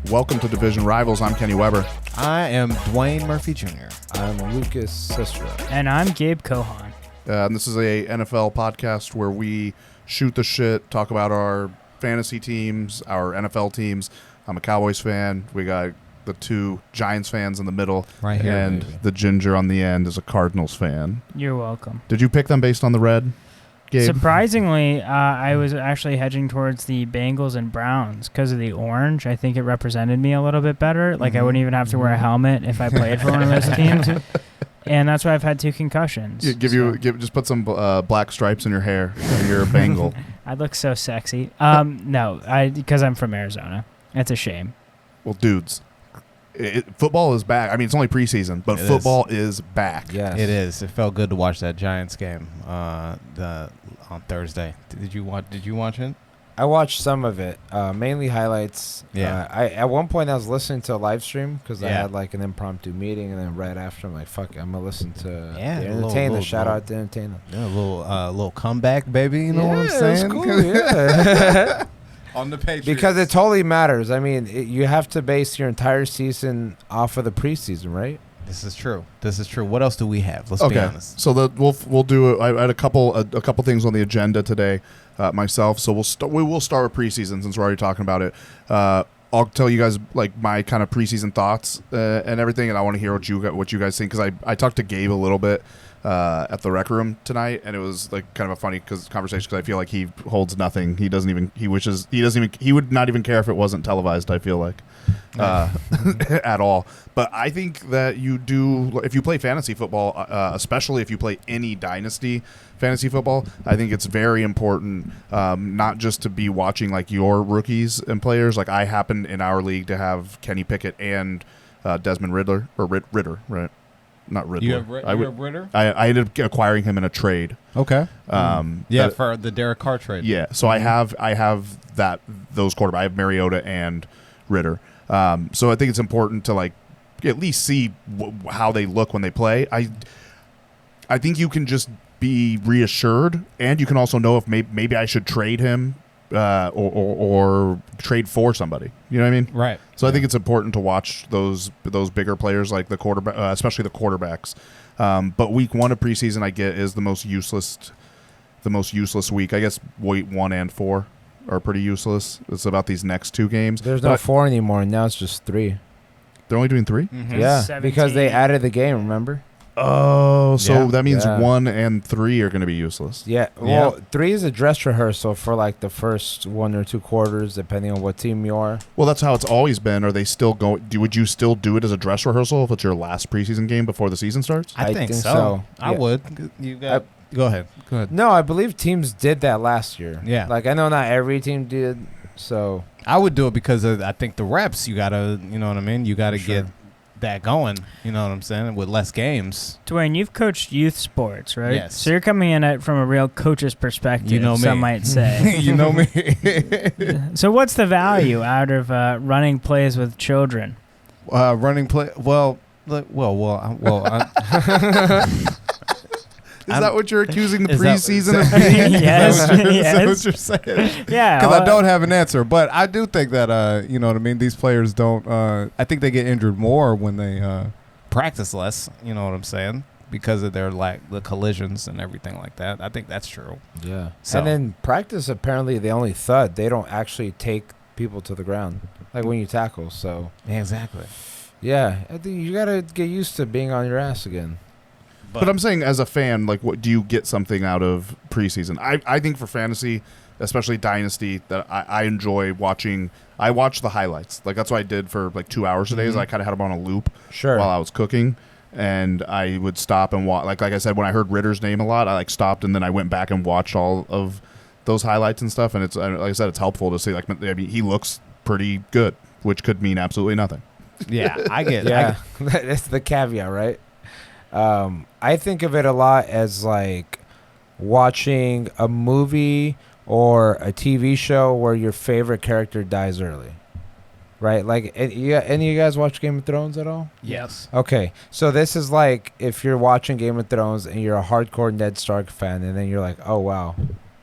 Welcome to Division Rivals. I'm Kenny Weber. I am Dwayne Murphy Jr. I'm Lucas Cicero. And I'm Gabe Cohan. And this is a NFL podcast where we shoot the shit, talk about our fantasy teams, our NFL teams. I'm a Cowboys fan. We got the two Giants fans in the middle. Right here. And the ginger on the end is a Cardinals fan. You're welcome. Did you pick them based on the red, Gabe? Surprisingly, I was actually hedging towards the Bengals and Browns because of the orange. I think it represented me a little bit better. Like, I wouldn't even have to wear a helmet if I played for one of those teams. And that's why I've had 2 concussions. Just put some black stripes in your hair and you're a Bengal. I look so sexy. No, because I'm from Arizona. That's a shame. Well, dudes, football is back. I mean, it's only preseason, but football is back. Yes. It is. It felt good to watch that Giants game on Thursday. Did you watch it? I watched some of it, mainly highlights. Yeah. At one point I was listening to a live stream because I had like an impromptu meeting, and then right after I'm like, fuck it, I'm gonna listen to the Entertainer. Shout out to Entertainer. Yeah, a little comeback, baby. You know what I'm saying? Cool, yeah. On the Patriots. Because it totally matters. I mean, you have to base your entire season off of the preseason, right? This is true. What else do we have? Let's be honest. So we'll do. I had a couple things on the agenda today, myself. So we will start with preseason since we're already talking about it. I'll tell you guys like my kind of preseason thoughts and everything, and I want to hear what you guys think, because I talked to Gabe a little bit at the rec room tonight, and it was like kind of a funny conversation because I feel like he holds nothing. He would not even care if it wasn't televised. I feel like at all. But I think that you do, if you play fantasy football, especially if you play any dynasty fantasy football, I think it's very important not just to be watching like your rookies and players. Like I happen in our league to have Kenny Pickett and Desmond Ritter, right? Not Riddler. You have Ritter? I ended up acquiring him in a trade. Okay. For the Derek Carr trade. Yeah. So I have those quarterbacks. I have Mariota and Ritter. So I think it's important to like at least see how they look when they play. I think you can just be reassured, and you can also know if maybe I should trade him or trade for somebody. You know what I mean? Right. So I think it's important to watch those bigger players like the quarterback, especially the quarterbacks. But week 1 of preseason, I get, is the most useless week. I guess week 1 and 4 are pretty useless. It's about these next 2 games. There's no 4 anymore, and now it's just 3. They're only doing 3? Mm-hmm. Yeah, 17. because they added the game, remember? Oh, so that means Yeah. 1 and 3 are going to be useless. Yeah, well, 3 is a dress rehearsal for like the first 1 or 2 quarters, depending on what team you are. Well, that's how it's always been. Are they still going? Would you still do it as a dress rehearsal if it's your last preseason game before the season starts? I think so. I would. Go ahead. No, I believe teams did that last year. Yeah. Like, I know not every team did, so. I would do it because I think the reps, you got to, you know what I mean? You got to get that going, you know what I'm saying, with less games. Dwayne, you've coached youth sports, right? Yes. So you're coming in at from a real coach's perspective, You know me. some might say. You know me. So what's the value out of running plays with children? Running play. Is that what you're accusing the Is that- preseason of being? Yes. Is that what Yes. you're saying? Yeah. Because I don't have an answer, but I do think that you know what I mean. These players don't. I think they get injured more when they practice less. You know what I'm saying? Because of their the collisions and everything like that. I think that's true. Yeah. So. And then practice, apparently, they only thud. They don't actually take people to the ground, like when you tackle. So, Exactly. yeah, I think you got to get used to being on your ass again. But I'm saying, as a fan, like, what do you get something out of preseason? I think for fantasy, especially dynasty, that I enjoy watching. I watch the highlights. Like, that's what I did for like 2 hours today. Is I kind of had them on a loop while I was cooking, and I would stop and watch. Like I said, when I heard Ritter's name a lot, I like stopped and then I went back and watched all of those highlights and stuff. And it's, like I said, it's helpful to see. Like, I mean, he looks pretty good, which could mean absolutely nothing. Yeah, I get it. Yeah, that's the caveat, right? I think of it a lot as like watching a movie or a TV show where your favorite character dies early, right? Like, any of you guys watch Game of Thrones at all? Yes. Okay, so this is like if you're watching Game of Thrones and you're a hardcore Ned Stark fan, and then you're like, oh wow,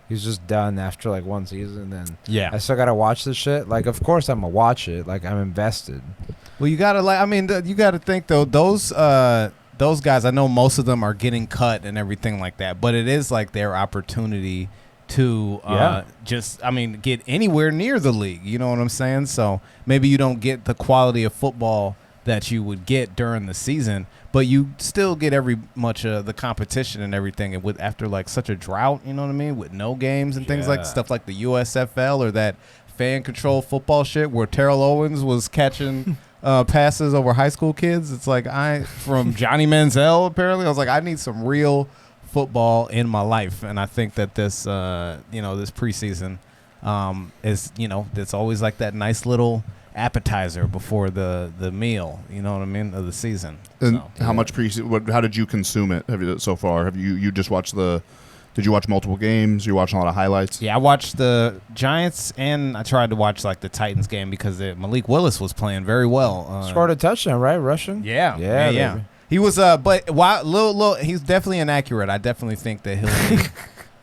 He's just done after like one season. And Yeah. I still gotta watch this shit. Like, of course I'm gonna watch it. Like, I'm invested. Well, you gotta you gotta think though. Those guys, I know most of them are getting cut and everything like that, but it is like their opportunity to get anywhere near the league. You know what I'm saying? So maybe you don't get the quality of football that you would get during the season, but you still get every much the competition and everything. And with after like such a drought, you know what I mean, with no games and things like stuff like the USFL or that fan control football shit where Terrell Owens was catching passes over high school kids. It's like from Johnny Manziel apparently. I was like, I need some real football in my life, and I think that this this preseason is it's always like that nice little appetizer before the meal, you know what I mean, of the season. And how much preseason? How did you consume it? So far? Have you just watched Did you watch multiple games? You watching a lot of highlights? Yeah, I watched the Giants, and I tried to watch like the Titans game because Malik Willis was playing very well. Scored a touchdown, right? Rushing? Yeah. He was, but while he's definitely inaccurate. I definitely think that he'll need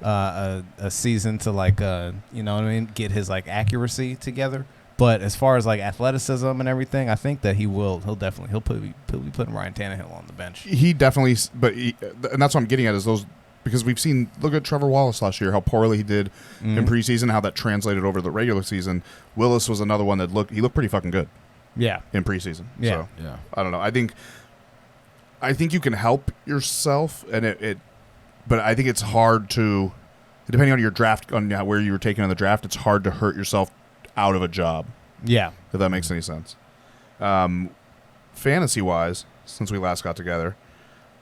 a season to get his like accuracy together. But as far as like athleticism and everything, I think that he'll be putting Ryan Tannehill on the bench. He definitely, and that's what I'm getting at is those, because we've seen, look at Trevor Wallace last year, how poorly he did in preseason, how that translated over the regular season. Willis was another one that looked pretty fucking good. Yeah, in preseason. Yeah, so, yeah. I don't know. I think you can help yourself, and but I think it's hard to, depending on your draft, on where you were taken in the draft, it's hard to hurt yourself out of a job. Yeah. If that makes any sense. Fantasy-wise, since we last got together,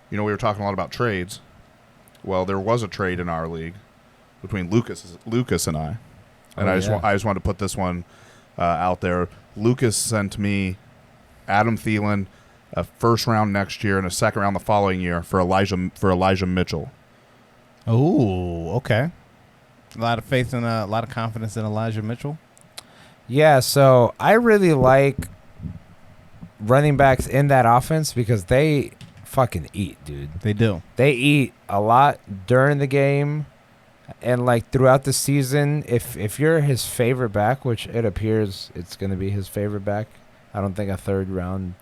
we were talking a lot about trades. Well, there was a trade in our league between Lucas and I. And I just wanted to put this one out there. Lucas sent me Adam Thielen, a first round next year and a second round the following year for Elijah Mitchell. Oh, okay. A lot of faith and a lot of confidence in Elijah Mitchell. Yeah, so I really like running backs in that offense because they fucking eat, dude. They do. They eat a lot during the game and like throughout the season. If you're his favorite back, which it appears it's going to be his favorite back, I don't think a third round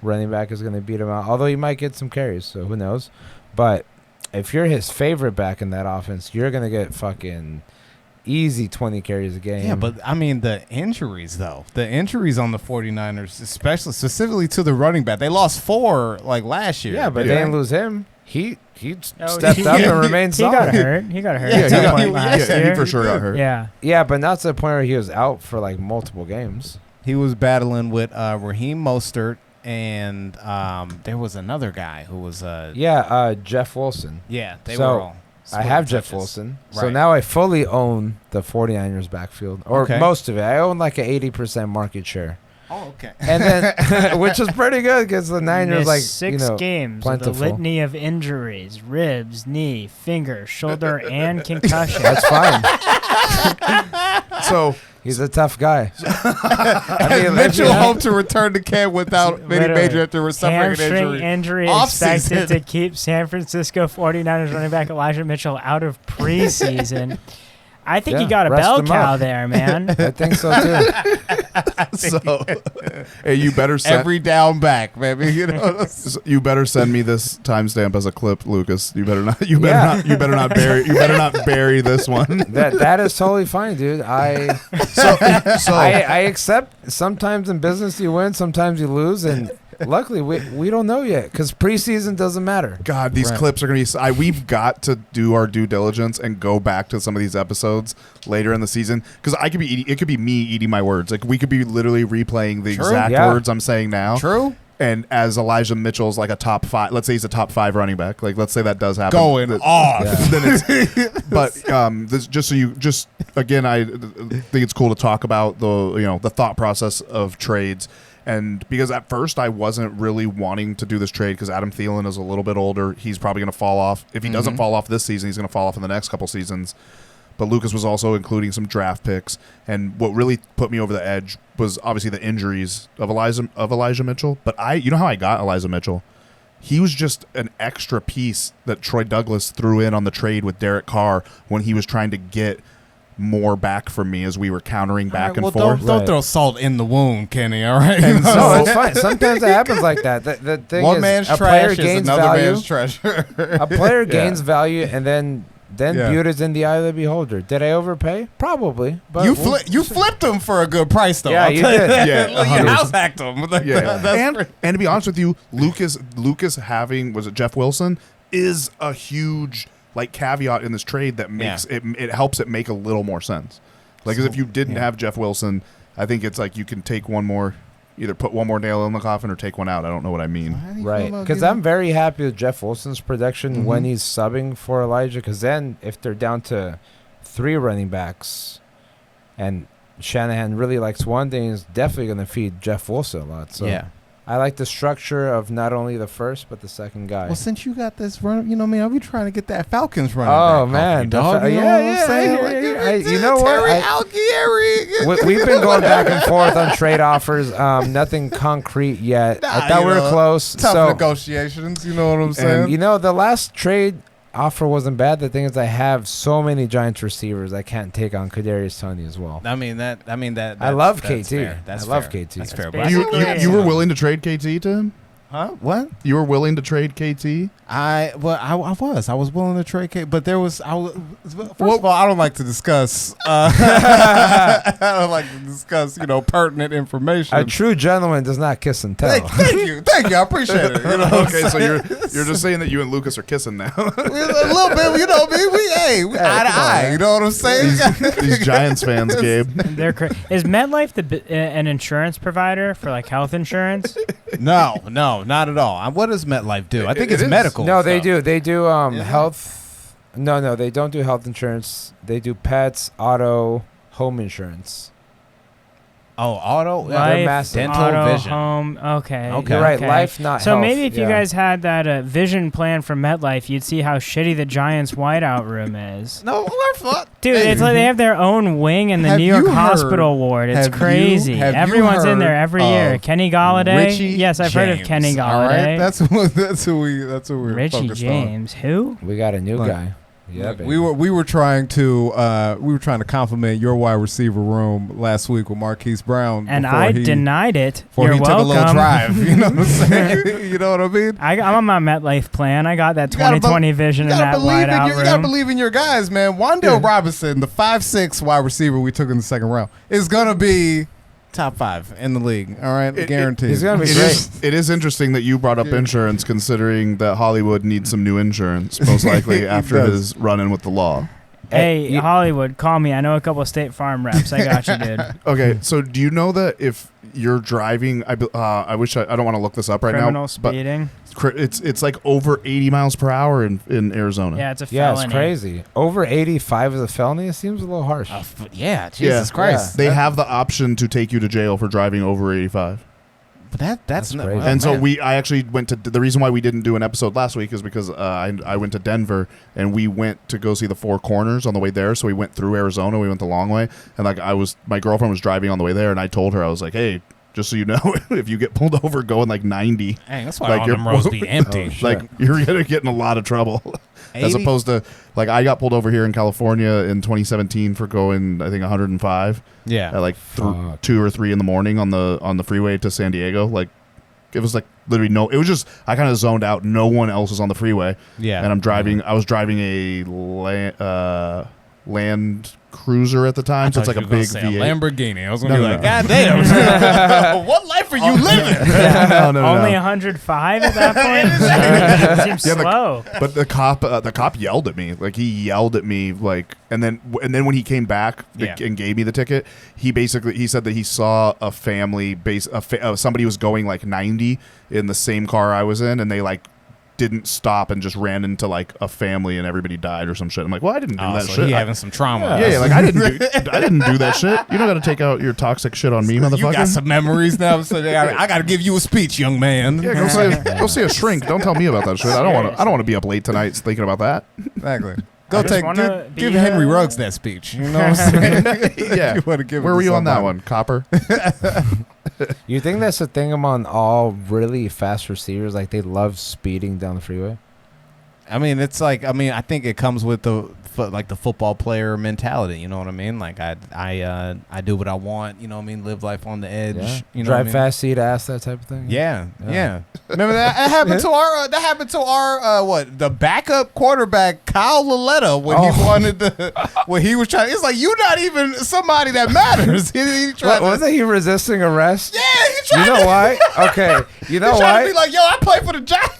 running back is going to beat him out, although he might get some carries, so who knows. But if you're his favorite back in that offense, you're going to get fucking easy 20 carries a game. Yeah, but I mean the injuries though. The injuries on the 49ers, specifically to the running back. They lost 4 like last year. Yeah, but they didn't lose him. He stepped up and remained solid. He got hurt. He for sure got hurt. Yeah, but not to the point where he was out for like multiple games. He was battling with Raheem Mostert, and there was another guy who was Jeff Wilson. Yeah, they were all. I have Jeff Wilson. Right. So now I fully own the 49ers backfield, or most of it. I own like an 80% market share. Oh, okay. And then, which is pretty good because the Niners missed 6 games plentiful. with a litany of injuries: ribs, knee, finger, shoulder, and concussion. That's fine. So he's a tough guy. Mitchell hoped to return to camp without any major after suffering an injury expected to keep San Francisco 49ers running back Elijah Mitchell out of preseason. I think you got a bell cow there, man. I think so too. So, hey, you better send every down back, baby. You better send me this timestamp as a clip, Lucas. You better not bury this one. That is totally fine, dude. I accept. Sometimes in business you win, sometimes you lose, and luckily we don't know yet because preseason doesn't matter. God, these clips are gonna be. We've got to do our due diligence and go back to some of these episodes later in the season because it could be me eating my words. Like we could be literally replaying the exact words I'm saying now. True. And as Elijah Mitchell's like a top 5, let's say he's a top 5 running back. Like let's say that does happen. Going off. Yeah. Then it's, again, I think it's cool to talk about the thought process of trades. And because at first I wasn't really wanting to do this trade because Adam Thielen is a little bit older. He's probably going to fall off. If he doesn't fall off this season, he's going to fall off in the next couple seasons. But Lucas was also including some draft picks. And what really put me over the edge was obviously the injuries of Elijah Mitchell. But you know how I got Elijah Mitchell? he was just an extra piece that Troy Douglas threw in on the trade with Derek Carr when he was trying to get more back from me as we were countering back and forth. Don't throw salt in the wound, Kenny. All right. No, it's fine. Sometimes it happens like that. The thing One is, man's a trash player is gains another value. man's treasure. A player gains value, and then Yeah. beauty's in the eye of the beholder. Did I overpay? Probably. But You flipped him for a good price, though. Yeah, I'll you tell did. that. Yeah, You 100%. house hacked him. Like, And to be honest with you, Lucas having, was it Jeff Wilson, is a huge like caveat in this trade that makes it helps it make a little more sense. Like, as if you didn't have Jeff Wilson, I think it's like you can take one more, either put one more nail in the coffin or take one out. I don't know what I mean. Right, because I'm very happy with Jeff Wilson's production when he's subbing for Elijah. Because then, if they're down to 3 running backs, and Shanahan really likes one thing, he's definitely going to feed Jeff Wilson a lot. So Yeah. I like the structure of not only the first but the second guy. Well, since you got this run, you know what I mean? I'll be trying to get that Falcons running Oh back man, off you, dog. You know what I'm saying? You know what? Algieri. We've been going back and forth on trade offers. Nothing concrete yet. I thought we were close. Tough So, negotiations. You know what I'm saying? and the last trade offer wasn't bad. The thing is, I have so many Giants receivers I can't take on Kadarius Toney as well. I mean that. I love that's KT. fair. That's I love fair. KT. That's fair. That's But basically You were willing to trade KT to him? huh? What? You were willing to trade KT? I was willing to trade Kate, but there was first of all, I don't like to discuss I don't like to discuss pertinent information. A true gentleman does not kiss and tell. Thank you, I appreciate it. You know what I'm Okay, so saying? you're just saying that you and Lucas are kissing now. A little bit, you know me. We eye to come on, eye. man. You know what I'm saying? These Giants fans, Gabe. They're is MetLife an insurance provider for like health insurance? No, not at all. What does MetLife do? I think It it's is. medical. No, they stuff. do. They do Yeah. health. No, they don't do health insurance. They do pets, auto, home insurance. Oh, auto, They're Life, massive. dental, auto, vision. home. Okay. Okay. You're right. okay. Life, not So health. maybe if you Yeah. guys had that vision plan for MetLife, you'd see how shitty the Giants' whiteout room is. No, they're fucked. Dude, it's like they have their own wing in the Have New York you heard- hospital ward. It's have you- crazy. have you Everyone's in there heard every year. of Kenny Galladay. Richie Yes, I've heard of James, Kenny all right? Galladay. That's who we're Richie focused on. James. Who? We got a new Like, guy. Yeah, baby. We were trying to compliment your wide receiver room last week with Marquise Brown, And before I he, denied it. before You're he welcome. took a little drive. You know what I'm saying? You know what I mean? I'm on my MetLife plan. I got that You gotta 2020 vision in that whiteout you gotta room. believe in your guys, man. Wan'Dale Robinson, the 5'6" wide receiver we took in the second round, is gonna be top 5 in the league. All right, guaranteed. he's gonna be It great. it is interesting that you brought up insurance, considering that Hollywood needs some new insurance, most likely after does. his run-in with the law. Hey, Hollywood, call me. I know a couple of State Farm reps. I got you, dude. Okay, so do you know that if you're driving, I don't want to look this up right Criminal now, speeding. but it's like over 80 miles per hour in Arizona. Yeah, it's a Yeah, felony. it's crazy. Over 85 is a felony. It seems a little harsh. Yeah, Jesus Yeah. Christ. They have the option to take you to jail for driving over 85. But that's not, crazy. And so man. I actually went to, the reason why we didn't do an episode last week is because I went to Denver and we went to go see the Four Corners on the way there. So we went through Arizona. We went the long way. And my girlfriend was driving on the way there and I told her, I was like, hey, just so you know, if you get pulled over going like 90, Dang, that's why like all you're- them roads be empty. Oh, shit. like you're going to get in a lot of trouble. As 80? opposed to, like, I got pulled over here in California in 2017 for going, I think, 105 Yeah. at like Fuck. 2 or 3 in the morning on the freeway to San Diego. Like, it was like literally it was just, I kind of zoned out. No one else was on the freeway. Yeah. And I was driving a Land Cruiser at the time. So it's like a big V8. V8. Lamborghini. I was going No, to be no, like, no. God damn. What life are you living? no. Only 105 at that point? Seems Yeah, slow. But the cop yelled at me. Like, he yelled at me, like, and then when he came back and gave me the ticket, he said that he saw a family somebody was going like 90 in the same car I was in, and they like didn't stop and just ran into like a family and everybody died or some shit. I'm like, well, I didn't do that so shit. he having some trauma. Yeah, like I didn't do that shit. You don't got to take out your toxic shit on me, motherfucker. You got some memories now, so I got to give you a speech, young man. Yeah, go see a shrink. Don't tell me about that shit. I don't want to be up late tonight thinking about that. Exactly. I just wanna Give be Henry a- Ruggs that speech. You know what I'm saying? Yeah. You wanna give it Where to were you on that somebody. one, Copper? You think that's the thing among all really fast receivers? Like they love speeding down the freeway. I mean, it's like I think it comes with the football player mentality. You know what I mean? Like I do what I want. You know what I mean? Live life on the edge. Yeah. You know Drive what I mean? fast, eat ass, that type of thing. Yeah. Remember that? That happened to our. The backup quarterback Kyle Laletta when he was trying. It's like you're not even somebody that matters. he tried Wasn't he resisting arrest? Yeah, he tried. You know why? Okay, you know he why? tried to be like, yo, I play for the Giants.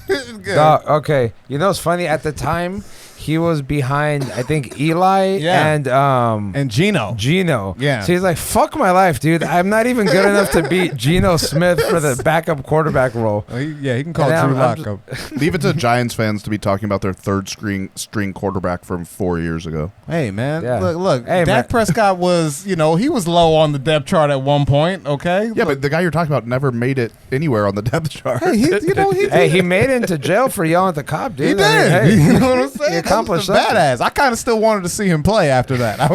Dog, okay, you know it's funny. At the time, he was behind, I think, Eli and Geno. Yeah. So he's like, fuck my life, dude. I'm not even good enough to beat Geno Smith for the backup quarterback role. He can call Drew Lock up. Leave it to Giants fans to be talking about their third string quarterback from 4 years ago. Hey, man. Yeah. Look. Hey, Dak Prescott was, he was low on the depth chart at one point, okay? Yeah, but the guy you're talking about never made it anywhere on the depth chart. Hey, he made it into jail for yelling at the cop, dude. He did. I mean, hey, you know what I'm saying? He accomplished That was something. badass. I kind of still wanted to see him play after that. I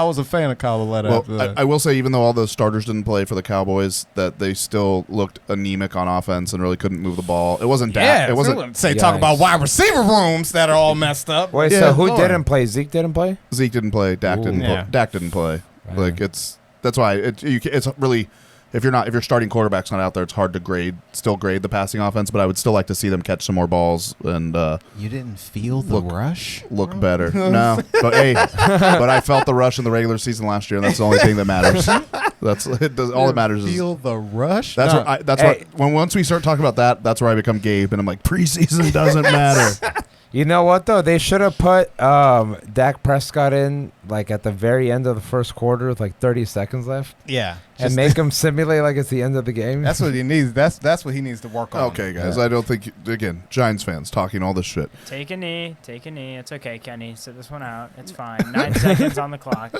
was a fan of Kyle Laletta after Well, that. I will say, even though all the starters didn't play for the Cowboys, that they still looked anemic on offense and really couldn't move the ball. It wasn't Dak. It wasn't. Talk about wide receiver rooms that are all messed up. Wait, Yeah, so who Lord. didn't play? Zeke didn't play? Zeke didn't play. Dak didn't. Yeah. Dak didn't play. Right. Like that's why it's really. If your starting quarterback's not out there, it's hard to grade the passing offense. But I would still like to see them catch some more balls and You didn't feel the rush? look better. No, but but I felt the rush in the regular season last year, and that's the only thing that matters. All that matters is feel the rush? Once we start talking about that, that's where I become Gabe, and I'm like, preseason doesn't matter. You know what though? They should have put Dak Prescott in like at the very end of the first quarter with like 30 seconds left. Yeah. And make him simulate like it's the end of the game. That's what he needs. That's what he needs to work on. Okay, guys, I don't think again, Giants fans talking all this shit. Take a knee. It's okay, Kenny. Sit this one out. It's fine. 9 seconds on the clock.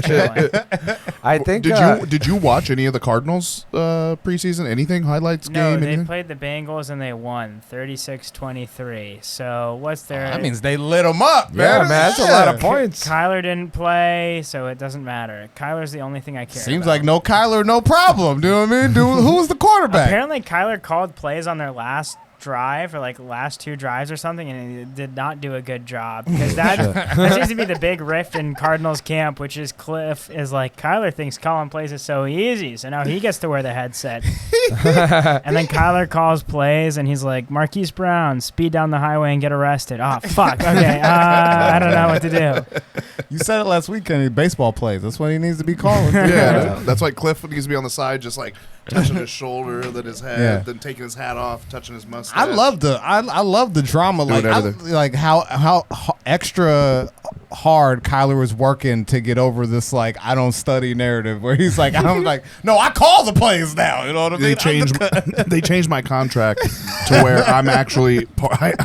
Chilling. I think. Did you watch any of the Cardinals preseason? Anything highlights No, game? they Anything? played the Bengals and they won 36-23. So what's their? That means they lit him up, Yeah, man. that's a lot of points. Kyler didn't play, so it doesn't matter. Kyler's the only thing I care Seems about. like no Kyler, no problem. Do you know what I mean? Who was the quarterback? Apparently, Kyler called plays on their last drive or like last 2 drives or something, and he did not do a good job because that seems to be the big rift in Cardinals camp, which is Cliff is like Kyler thinks calling plays is so easy, so now he gets to wear the headset, and then Kyler calls plays and he's like, Marquise Brown, speed down the highway and get arrested. Oh fuck, okay, I don't know what to do. You said it last week, Kenny. Baseball plays. That's what he needs to be calling. Yeah, that's why Cliff needs to be on the side, just like touching his shoulder, then his head, then taking his hat off, touching his mustache. I love the drama, like how extra hard Kyler was working to get over this like I don't study narrative where he's like I'm like no I call the plays now, you know what I mean? They changed my contract to where I'm actually I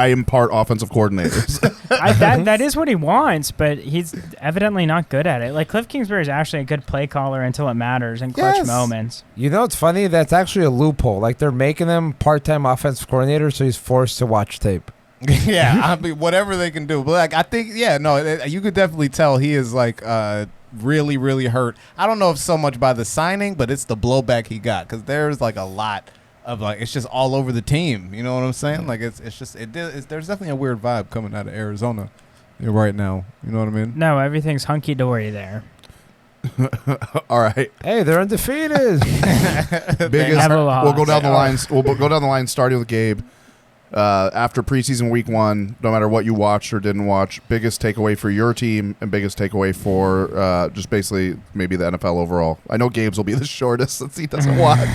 am part offensive coordinator. That is what he wants, but he's evidently not good at it. Like Cliff Kingsbury is actually a good play caller until it matters in clutch moments. You know, it's funny. That's actually a loophole. Like they're making him part-time offensive coordinator, so he's forced to watch tape. Yeah, I mean whatever they can do. But like I think you could definitely tell he is like really really hurt. I don't know if so much by the signing, but it's the blowback he got because there's like a lot of like it's just all over the team. You know what I'm saying? Like it's there's definitely a weird vibe coming out of Arizona right now. You know what I mean? No, everything's hunky dory there. All right. Hey, they're undefeated. We'll go down the lines. We'll go down the line starting with Gabe. After preseason week 1, no matter what you watched or didn't watch, biggest takeaway for your team and biggest takeaway for just basically maybe the NFL overall. I know Gabe's will be the shortest since he doesn't watch.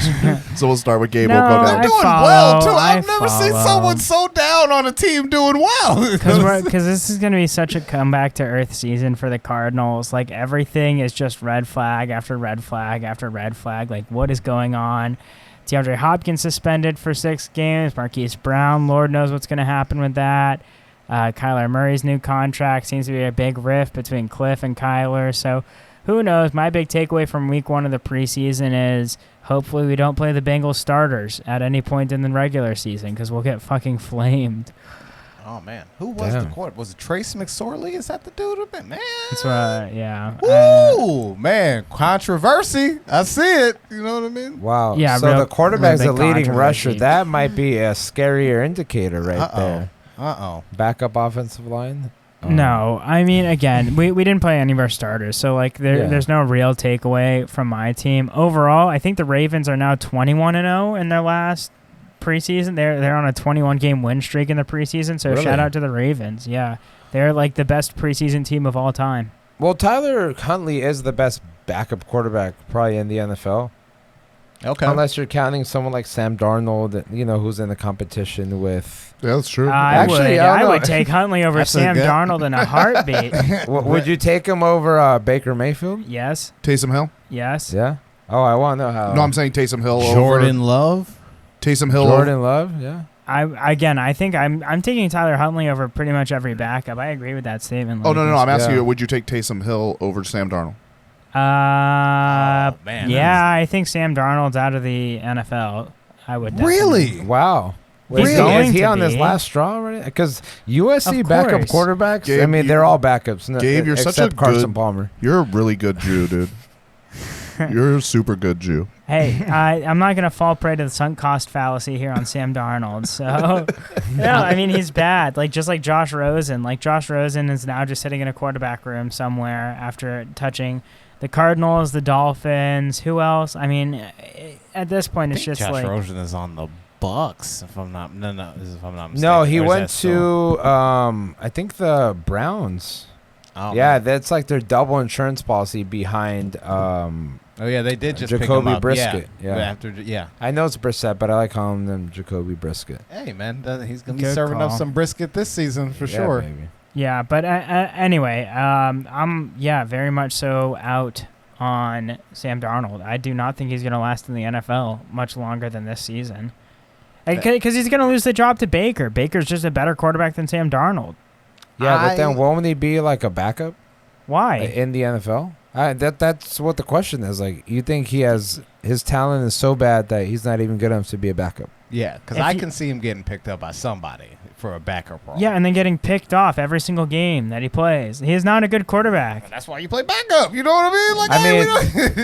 So we'll start with Gabe. No, we'll go down. I Doing follow, well too. I I've never seen follow. someone so down on a team doing well. Because this is going to be such a comeback to earth season for the Cardinals. Like, everything is just red flag after red flag after red flag. Like, what is going on? DeAndre Hopkins suspended for 6 games. Marquise Brown, Lord knows what's going to happen with that. Kyler Murray's new contract seems to be a big rift between Cliff and Kyler. So, who knows? My big takeaway from week 1 of the preseason is hopefully we don't play the Bengals starters at any point in the regular season because we'll get fucking flamed. Oh man, who was the quarterback? Was it Trace McSorley? Is that the dude? Man, That's what. Yeah. Ooh, man, controversy. I see it. You know what I mean? Wow. Yeah, So the quarterback's real the big leading rusher. controversy. That might be a scarier indicator right there. Uh-oh. Backup offensive line? No, I mean, again, we didn't play any of our starters, so like there's no real takeaway from my team. Overall, I think the Ravens are now 21-0 in their last preseason. They're on a 21-game win streak in the preseason, so shout out to the Ravens. Yeah, they're like the best preseason team of all time. Well, Tyler Huntley is the best backup quarterback probably in the NFL. Okay. Unless you're counting someone like Sam Darnold, who's in the competition with. Yeah, that's true. I don't would know. take Huntley over Sam Darnold in a heartbeat. Would you take him over Baker Mayfield? Yes. Taysom Hill? Yes. Yeah. Oh, I want to know how. No, I'm saying Taysom Hill Jordan over. Love? Taysom Hill Jordan Love, yeah. I think I'm taking Tyler Huntley over pretty much every backup. I agree with that statement. Oh, no. I'm asking Yeah. you, would you take Taysom Hill over Sam Darnold? Man, yeah, I think Sam Darnold's out of the NFL. I would Really? Wow. He's Wait, going is he to on his be. last straw already? Because USC Of backup course. quarterbacks, Gabe, I mean, they're all backups. Gabe, you're such a except Carson good- Palmer. You're a really good Jew, dude. You're a super good Jew. Hey, I'm not going to fall prey to the sunk cost fallacy here on Sam Darnold. So, no, I mean, he's bad. Just like Josh Rosen. Like, Josh Rosen is now just sitting in a quarterback room somewhere after touching the Cardinals, the Dolphins. Who else? I mean, at this point, it's just Josh like. Rosen is on the Bucks, if I'm not mistaken. No, he Or is went that still- to, I think the Browns. Oh, Yeah, man. that's like their double insurance policy behind. Oh yeah, they did just pick Jacoby him up. Brisket, yeah. After I know it's Brissett, but I like calling them Jacoby Brisket. Hey man, he's gonna be Good serving up call. some brisket this season for Yeah, sure. baby. Yeah, but anyway, I'm very much so out on Sam Darnold. I do not think he's going to last in the NFL much longer than this season. Because he's going to lose the job to Baker. Baker's just a better quarterback than Sam Darnold. Yeah, but then won't he be like a backup Why? in the NFL? That's what the question is. Like, you think his talent is so bad that he's not even good enough to be a backup? Yeah, because I can see him getting picked up by somebody for a backup role. Yeah, and then getting picked off every single game that he plays. He is not a good quarterback. And that's why you play backup. You know what I mean?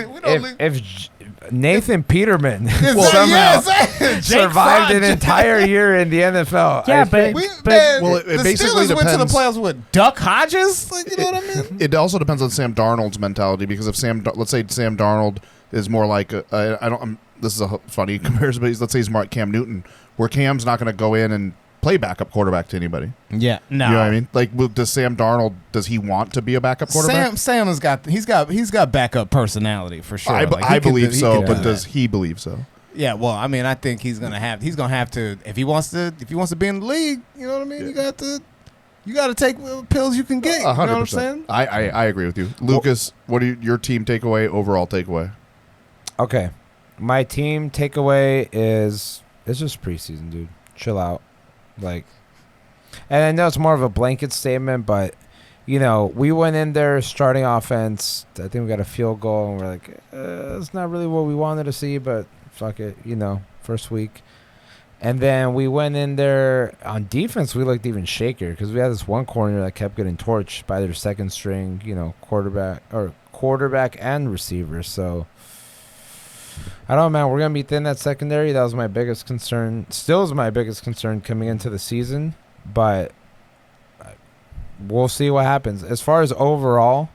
Like, we don't If Nathan Peterman Well, somehow survived an entire year in the NFL, Yeah, I but- think- Well, it the basically Steelers went to the depends. playoffs with Duck Hodges. Like, you know what I mean? It also depends on Sam Darnold's mentality, because if let's say Sam Darnold is more like this is a funny comparison, but let's say he's more like Cam Newton, where Cam's not going to go in and play backup quarterback to anybody. Yeah, no. You know what I mean? Like, does Sam Darnold, does he want to be a backup quarterback? Sam has got backup personality for sure. I believe so, but do does that. he believe so? Yeah, well, I mean, I think he's gonna have to if he wants to be in the league. You know what I mean? Yeah. You got to take pills you can get. You know what I'm saying? I agree with you, Lucas. What are your team takeaway? Overall takeaway? Okay, my team takeaway is it's just preseason, dude. Chill out, like. And I know it's more of a blanket statement, but we went in there starting offense. I think we got a field goal, and we're like, it's not really what we wanted to see, but fuck it, first week. And then we went in there on defense. We looked even shakier because we had this one corner that kept getting torched by their second string, quarterback and receiver. So I don't know, man. We're gonna be thin that secondary. That was my biggest concern. Still is my biggest concern coming into the season, but we'll see what happens. As far as overall,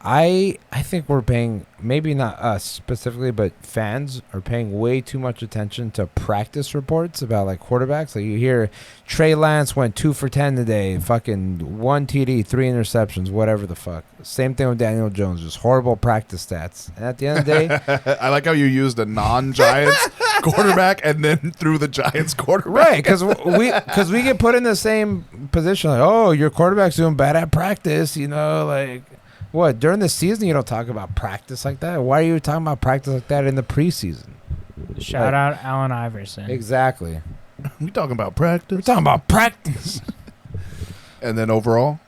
I think we're paying, maybe not us specifically, but fans are paying way too much attention to practice reports about like quarterbacks. Like you hear Trey Lance went 2 for 10 today, fucking 1 TD, 3 interceptions, whatever the fuck. Same thing with Daniel Jones, just horrible practice stats. And at the end of the day, I like how you used a non-Giants quarterback and then threw the Giants quarterback. right? Because we get put in the same position. Like, oh, your quarterback's doing bad at practice. Like. What, during the season you don't talk about practice like that? Why are you talking about practice like that in the preseason? Shout out Allen Iverson. Exactly. We talking about practice. We're talking about practice. And then overall,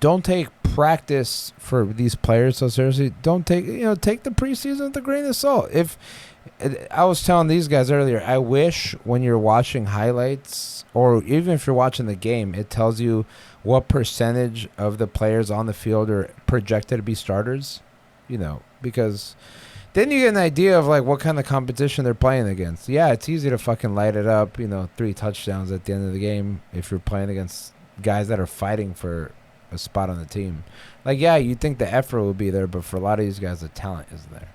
don't take practice for these players so seriously. Don't take the preseason with a grain of salt. If I was telling these guys earlier, I wish when you're watching highlights or even if you're watching the game, it tells you what percentage of the players on the field are projected to be starters, because then you get an idea of like what kind of competition they're playing against. Yeah, it's easy to fucking light it up, 3 touchdowns at the end of the game if you're playing against guys that are fighting for a spot on the team. Like, yeah, you'd think the effort would be there, but for a lot of these guys, the talent isn't there.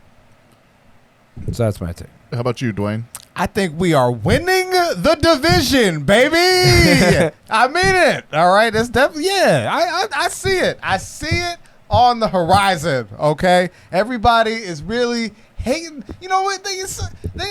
So that's my take. How about you, Dwayne? I think we are winning the division, baby. I mean it. All right, it's definitely I see it. I see it on the horizon. Okay, everybody is really hating. You know what? They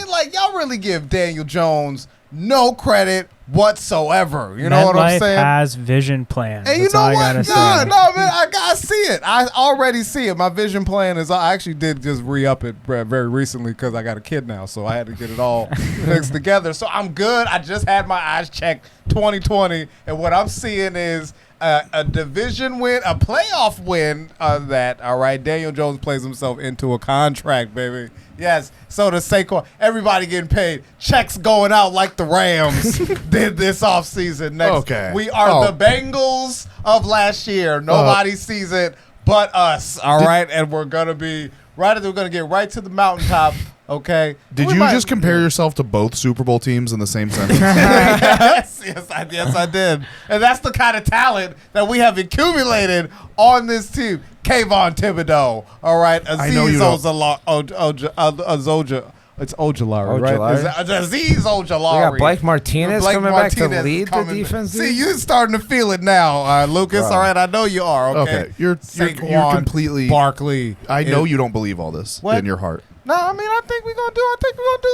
like y'all really give Daniel Jones no credit whatsoever. You know what I'm saying? Has vision plans. And you That's know all I what? gotta say. No, man, I see it. I already see it. My vision plan is I actually did just re-up it very recently because I got a kid now, so I had to get it all mixed together. So I'm good. I just had my eyes checked 2020, and what I'm seeing is a division win, a playoff win on that. All right, Daniel Jones plays himself into a contract, baby. Yes, so to Saquon, everybody getting paid, checks going out like the Rams did this offseason. Next, we are the Bengals of last year. Nobody sees it but us. All right, and we're gonna be right. We're gonna get right to the mountaintop. Okay. Did you just compare yourself to both Super Bowl teams in the same sentence? yes, I did. And that's the kind of talent that we have accumulated on this team. Kayvon Thibodeau, all right. Aziz Ojulari, right? Aziz Ojulari. We got Blake Martinez coming back to lead the defense. See, you're starting to feel it now, Lucas. Bro. All right, I know you are. Okay, you're completely Barkley. I know you don't believe all this in your heart. No, I mean, I think we're gonna do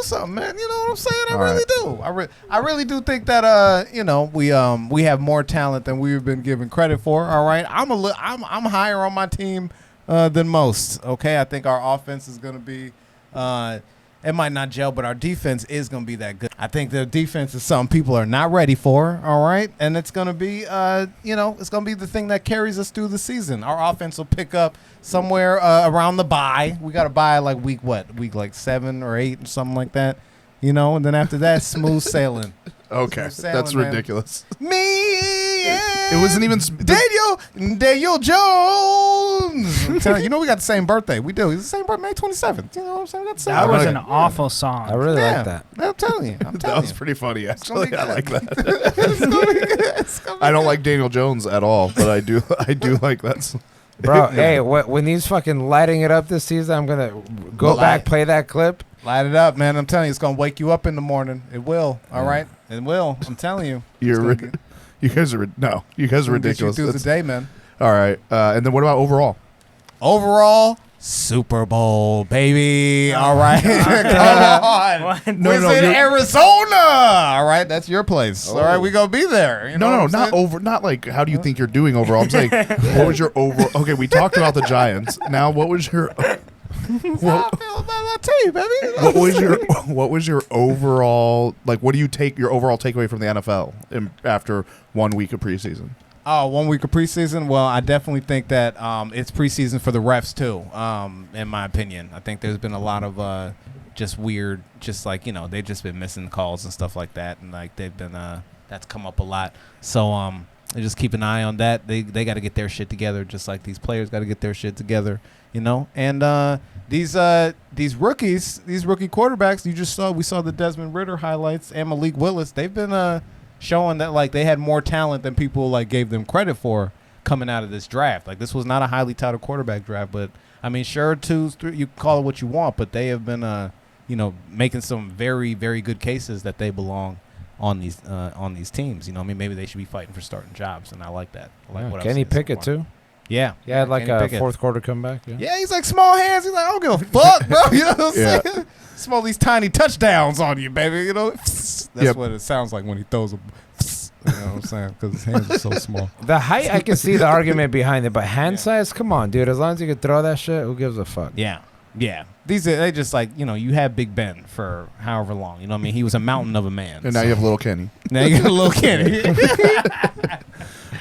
something, man. You know what I'm saying? I really do. I really do think that we have more talent than we've been given credit for. All right, I'm higher on my team than most. Okay, I think our offense is gonna be. It might not gel, but our defense is going to be that good. I think the defense is something people are not ready for, all right? And it's going to be, it's going to be the thing that carries us through the season. Our offense will pick up somewhere around the bye. We got to bye like week like 7 or 8 or something like that, and then after that, smooth sailing. Okay, that's ridiculous. It wasn't even Daniel Jones. I'm telling you, we got the same birthday. We do. It's the same birthday, May 27th. You know what I'm saying? That was an awful song. I really like that. I'm telling you. That was pretty funny, actually. I like that. I don't like Daniel Jones at all, but I do like that. Bro, hey, when he's fucking lighting it up this season, I'm going to go back, play that clip. Light it up, man. I'm telling you, it's going to wake you up in the morning. It will. All right? It will. I'm telling you. You guys are ridiculous. Through the day, man. All right. And then what about overall? Overall, Super Bowl, baby. All right. Come on. We're in Arizona. All right. That's your place. All right. We going to be there. Not like how do you think you're doing overall. I'm saying what was your overall. Okay, we talked about the Giants. Now, what was your how I feel about my team, baby. What was your overall, like, what do you take your overall takeaway from the NFL after 1 week of preseason? Oh, 1 week of preseason? Well, I definitely think that it's preseason for the refs too, in my opinion. I think there's been a lot of just weird, just like, they've just been missing calls and stuff like that, and like they've been that's come up a lot. So just keep an eye on that. They got to get their shit together, just like these players got to get their shit together, And these rookies, these rookie quarterbacks, we saw the Desmond Ridder highlights and Malik Willis. They've been showing that like they had more talent than people like gave them credit for coming out of this draft. Like this was not a highly touted quarterback draft, but I mean, sure, 2, 3, you call it what you want, but they have been making some very, very good cases that they belong on these teams. Maybe they should be fighting for starting jobs, and I like that. I like what Kenny Pickett too. Yeah. Yeah, like a fourth quarter comeback. Yeah, he's like small hands. He's like, I don't give a fuck, bro. You know what I'm saying? Small these tiny touchdowns on you, baby. That's what it sounds like when he throws them. You know what I'm saying? Because his hands are so small. The height, I can see the argument behind it, but hand size, come on, dude. As long as you can throw that shit, who gives a fuck? Yeah. They just like, you had Big Ben for however long. You know what I mean? He was a mountain of a man. And now you have little Kenny. Now you got little Kenny.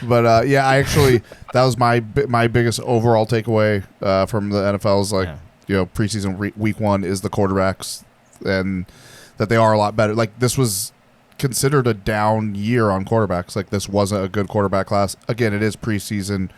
But I actually that was my biggest overall takeaway from the NFL is like preseason week 1 is the quarterbacks and that they are a lot better. Like, this was considered a down year on quarterbacks. Like, this wasn't a good quarterback class. Again, it is preseason,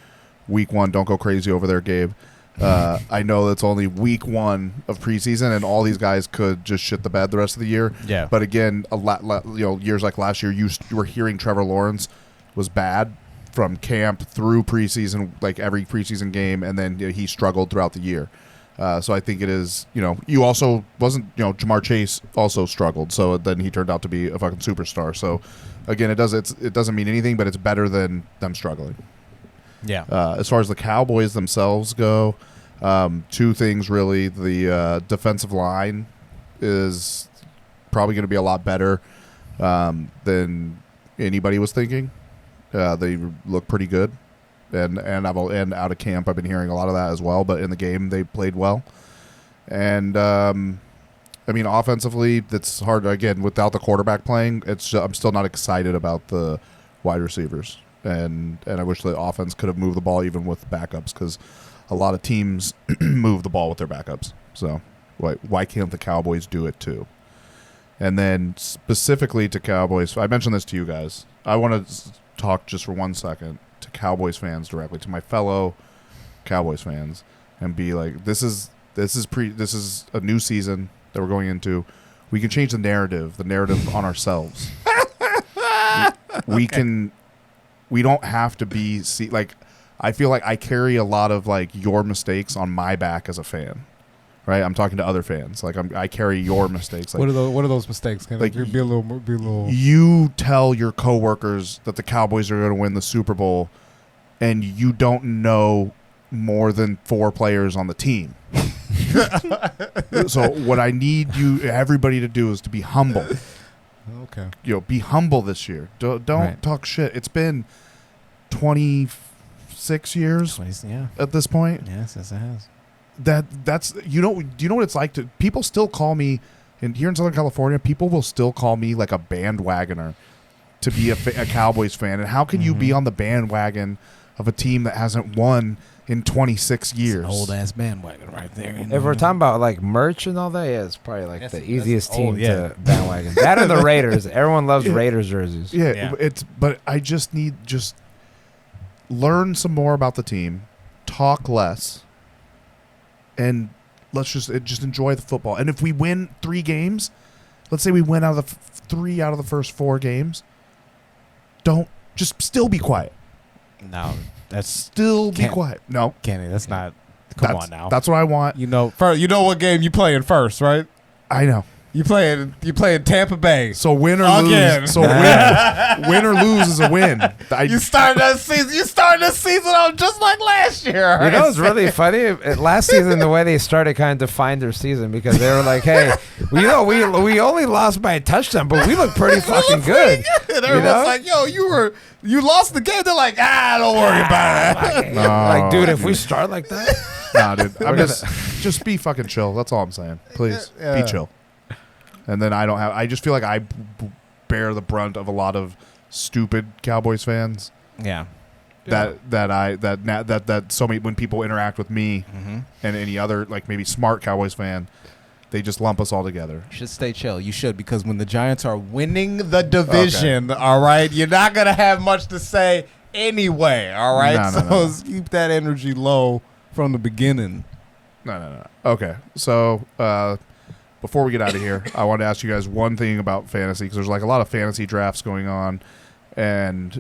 week 1. Don't go crazy over there, Gabe. I know it's only week 1 of preseason, and all these guys could just shit the bed the rest of the year. Yeah. But again, years like last year, you were hearing Trevor Lawrence was bad from camp through preseason, like every preseason game, and then he struggled throughout the year. So I think it is, you also wasn't, Jamar Chase also struggled. So then he turned out to be a fucking superstar. So again, it doesn't mean anything, but it's better than them struggling. Yeah. As far as the Cowboys themselves go, 2 things really. The defensive line is probably going to be a lot better than anybody was thinking. They look pretty good, and out of camp I've been hearing a lot of that as well. But in the game they played well, and offensively it's hard. Again, without the quarterback playing, I'm still not excited about the wide receivers. And I wish the offense could have moved the ball even with backups, because a lot of teams move the ball with their backups. So why can't the Cowboys do it too? And then specifically to Cowboys, I mentioned this to you guys. I want to talk just for 1 second to Cowboys fans directly, to my fellow Cowboys fans, and be like, this is a new season that we're going into. We can change the narrative on ourselves. We can. We don't have to be I feel like I carry a lot of like your mistakes on my back as a fan, right? I'm talking to other fans. Like I carry your mistakes. Like, what are those mistakes? Can be a little. You tell your coworkers that the Cowboys are going to win the Super Bowl, and you don't know more than 4 players on the team. So what I need everybody to do is to be humble. Okay. Be humble this year. Don't Right. talk shit. It's been 26 years at this point. Yes, it has. That's do you know what it's like to people still call me, and here in Southern California, people will still call me like a bandwagoner to be a Cowboys fan. And how can you be on the bandwagon of a team that hasn't won in 26 years? Old ass bandwagon right there. If we're talking about like merch and all that, yeah, it's probably like the easiest team yeah. to bandwagon. That and the Raiders. Everyone loves Raiders jerseys. Yeah, but I just need learn some more about the team, talk less, and let's just enjoy the football. And if we win 3 games, let's say we win out of the 3 out of the first 4 games, just still be quiet. No, that's still be quiet. No, Kenny, that's not. Come on now. That's what I want. You know what game you playing first, right? I know. You playing Tampa Bay. So win or Again. lose. So win or lose is a win. You started that season off just like last year. You know what's really funny? Last season, the way they started kind of defined their season, because they were like, "Hey, we only lost by a touchdown, but we look pretty fucking good." And everyone's like, "Yo, you lost the game." They're like, "Don't worry about it." Like, dude, if we start like that, nah, dude, I'm just be fucking chill. That's all I'm saying. Please be chill. And then I just feel like I bear the brunt of a lot of stupid Cowboys fans. Yeah. That so many, when people interact with me and any other like maybe smart Cowboys fan, they just lump us all together. You should stay chill. You should, because when the Giants are winning the division, all right, you're not gonna have much to say anyway. All right, no. Keep that energy low from the beginning. No. Okay, so. Before we get out of here, I want to ask you guys one thing about fantasy, because there's like a lot of fantasy drafts going on, and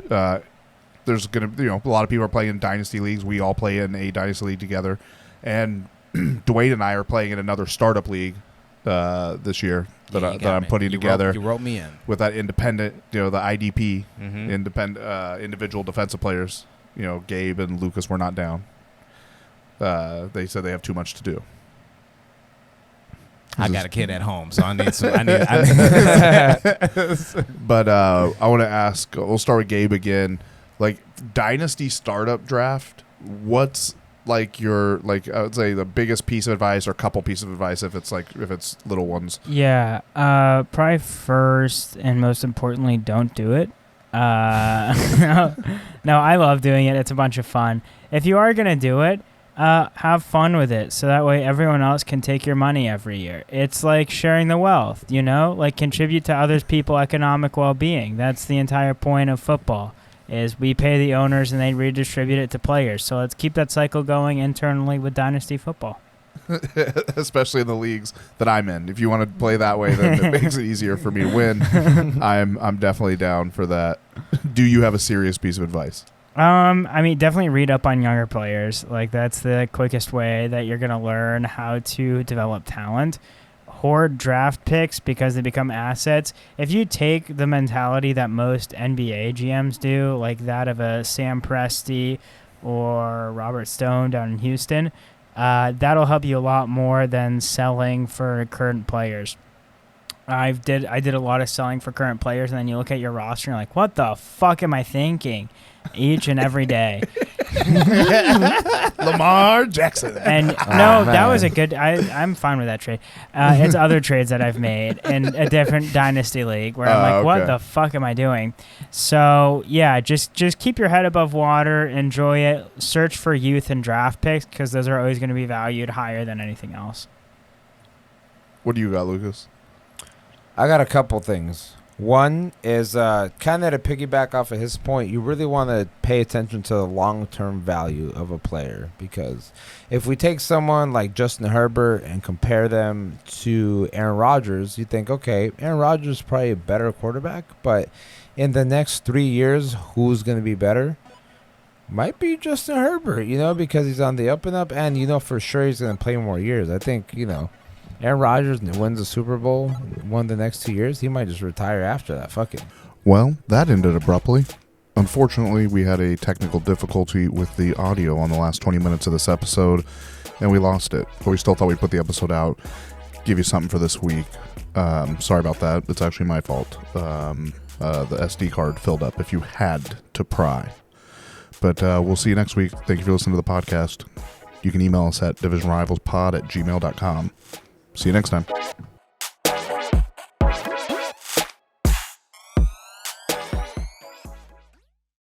there's going to, a lot of people are playing in dynasty leagues. We all play in a dynasty league together, and Dwayne and I are playing in another startup league this year that I'm putting together. You wrote me in with that independent, the IDP, individual defensive players. Gabe and Lucas were not down. They said they have too much to do. I got a kid at home, so I need some. But I want to ask. We'll start with Gabe again. Like dynasty startup draft. What's like your I would say the biggest piece of advice or couple pieces of advice if it's little ones. Yeah. Probably first and most importantly, don't do it. No, I love doing it. It's a bunch of fun. If you are gonna do it, have fun with it, so that way everyone else can take your money every year. It's like sharing the wealth, like contribute to others' people economic well-being. That's the entire point of football, is we pay the owners and they redistribute it to players. So let's keep that cycle going internally with Dynasty football. Especially in the leagues that I'm in. If you want to play that way, then it makes it easier for me to win. I'm definitely down for that. Do you have a serious piece of advice? Definitely read up on younger players. Like, that's the quickest way that you're going to learn how to develop talent. Hoard draft picks because they become assets. If you take the mentality that most NBA GMs do, like that of a Sam Presti or Robert Stone down in Houston, that'll help you a lot more than selling for current players. I did a lot of selling for current players, and then you look at your roster and you're like, what the fuck am I thinking? Each and every day. Lamar Jackson. And that was a good. I'm fine with that trade. It's other trades that I've made in a different dynasty league where I'm like, what the fuck am I doing? So yeah, just keep your head above water, enjoy it, search for youth and draft picks because those are always going to be valued higher than anything else. What do you got, Lucas? I got a couple things. One is kind of to piggyback off of his point, you really want to pay attention to the long-term value of a player, because if we take someone like Justin Herbert and compare them to Aaron Rodgers, you think, okay, Aaron Rodgers is probably a better quarterback, but in the next 3 years, who's going to be better? Might be Justin Herbert, because he's on the up and up, and for sure he's going to play more years. I think, Aaron Rodgers wins the Super Bowl, won the next 2 years, he might just retire after that. Fuck it. Well, that ended abruptly. Unfortunately, we had a technical difficulty with the audio on the last 20 minutes of this episode, and we lost it. But we still thought we'd put the episode out, give you something for this week. Sorry about that. It's actually my fault. The SD card filled up if you had to pry. But we'll see you next week. Thank you for listening to the podcast. You can email us at divisionrivalspod@gmail.com. See you next time.